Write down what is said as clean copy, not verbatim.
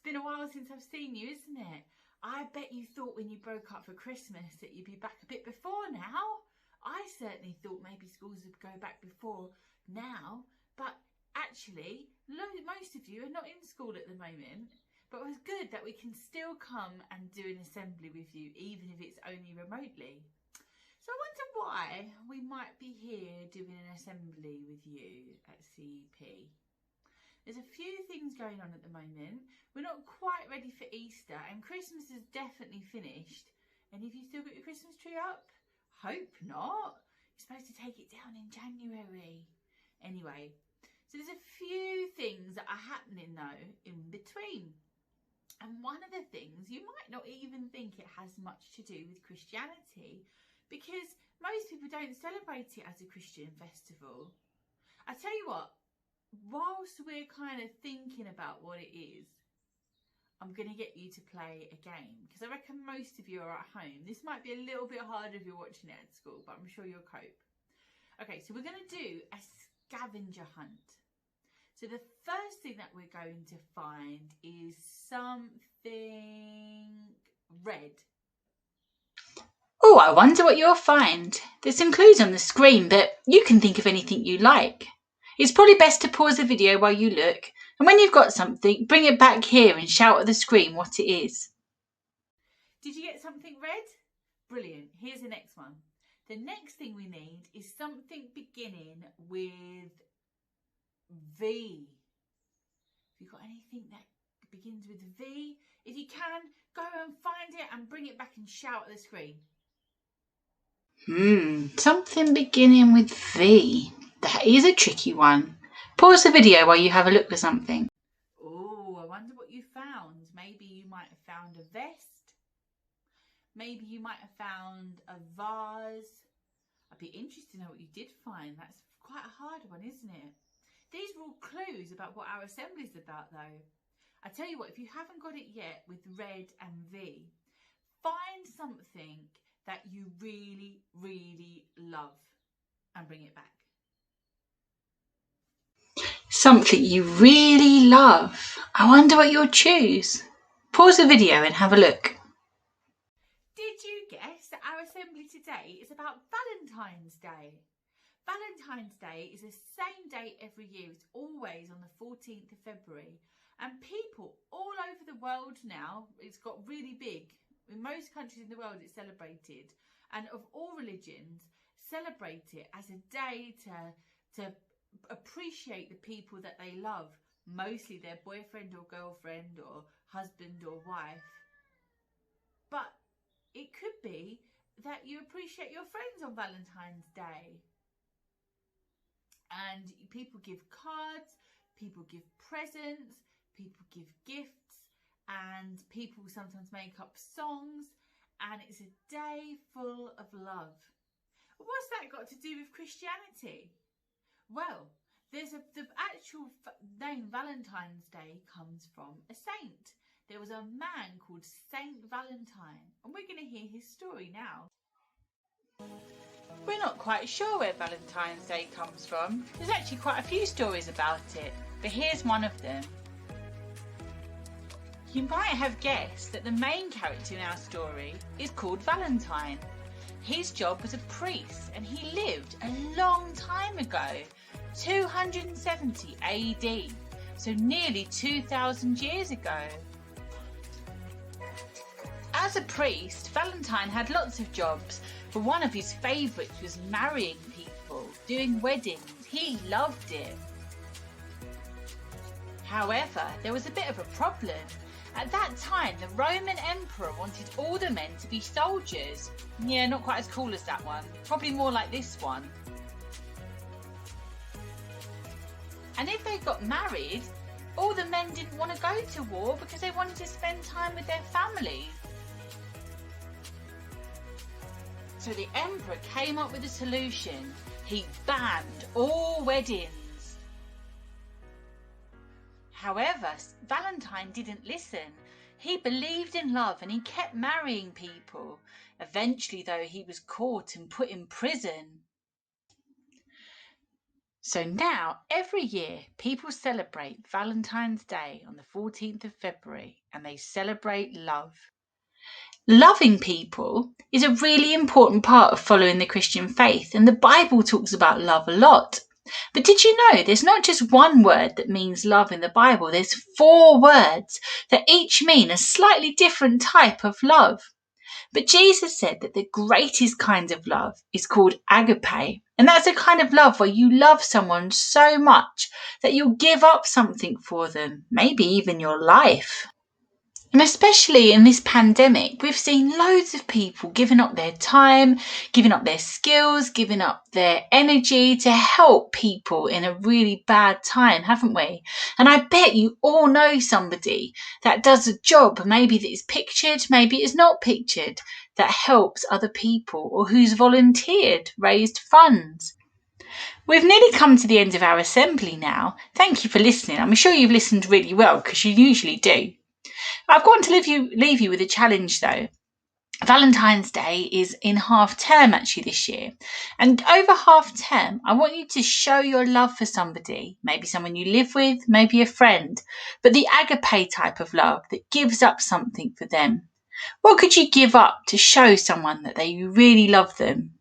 been a while since I've seen you, isn't it? I bet you thought when you broke up for Christmas that you'd be back a bit before now. I certainly thought maybe schools would go back before now, but actually most of you are not in school at the moment. But it was good that we can still come and do an assembly with you, even if it's only remotely. So I wonder why we might be here doing an assembly with you at CEP. There's a few things going on at the moment. We're not quite ready for Easter, and Christmas is definitely finished. And have you still got your Christmas tree up? Hope not. You're supposed to take it down in January. Anyway, so there's a few things that are happening though in between. And one of the things, you might not even think it has much to do with Christianity, because most people don't celebrate it as a Christian festival. I tell you what, whilst we're kind of thinking about what it is, I'm going to get you to play a game, because I reckon most of you are at home. This might be a little bit harder if you're watching it at school, but I'm sure you'll cope. Okay, so we're going to do a scavenger hunt. So the first thing that we're going to find is something red. Oh, I wonder what you'll find. There's some clues on the screen, but you can think of anything you like. It's probably best to pause the video while you look, and when you've got something, bring it back here and shout at the screen what it is. Did you get something red? Brilliant. Here's the next one. The next thing we need is something beginning with V. Have you got anything that begins with V? If you can, go and find it and bring it back and shout at the screen. Something beginning with V. That is a tricky one. Pause the video while you have a look for something. Oh, I wonder what you found. Maybe you might have found a vest. Maybe you might have found a vase. I'd be interested to know what you did find. That's quite a hard one, isn't it? These are all clues about what our assembly is about though. I tell you what, if you haven't got it yet with red and V, find something that you really, really love and bring it back. Something you really love. I wonder what you'll choose. Pause the video and have a look. Did you guess that our assembly today is about Valentine's Day? Valentine's Day is the same date every year. It's always on the 14th of February. And people all over the world now, it's got really big. In most countries in the world, it's celebrated. And of all religions, celebrate it as a day to appreciate the people that they love. Mostly their boyfriend or girlfriend or husband or wife. But it could be that you appreciate your friends on Valentine's Day. And people give cards, people give presents, people give gifts, and people sometimes make up songs, and it's a day full of love. What's that got to do with Christianity? Well, the actual name Valentine's Day comes from a saint. There was a man called Saint Valentine, and we're going to hear his story now. We're not quite sure where Valentine's Day comes from. There's actually quite a few stories about it, but here's one of them. You might have guessed that the main character in our story is called Valentine. His job was a priest, and he lived a long time ago, 270 AD, so nearly 2,000 years ago. As a priest, Valentine had lots of jobs, but one of his favourites was marrying people, doing weddings. He loved it. However, there was a bit of a problem. At that time, the Roman Emperor wanted all the men to be soldiers. Yeah, not quite as cool as that one. Probably more like this one. And if they got married, all the men didn't want to go to war because they wanted to spend time with their families. So the emperor came up with a solution. He banned all weddings. However, Valentine didn't listen. He believed in love and he kept marrying people. Eventually, though, he was caught and put in prison. So now, every year, people celebrate Valentine's Day on the 14th of February, and they celebrate love. Loving people is a really important part of following the Christian faith, and the Bible talks about love a lot. But did you know there's not just one word that means love in the Bible? There's 4 words that each mean a slightly different type of love. But Jesus said that the greatest kind of love is called agape. And that's a kind of love where you love someone so much that you'll give up something for them, maybe even your life. And especially in this pandemic, we've seen loads of people giving up their time, giving up their skills, giving up their energy to help people in a really bad time, haven't we? And I bet you all know somebody that does a job, maybe that is pictured, maybe it's not pictured, that helps other people or who's volunteered, raised funds. We've nearly come to the end of our assembly now. Thank you for listening. I'm sure you've listened really well because you usually do. I've got to leave you with a challenge though. Valentine's Day is in half term actually this year. And over half term, I want you to show your love for somebody, maybe someone you live with, maybe a friend, but the agape type of love that gives up something for them. What could you give up to show someone that you really love them?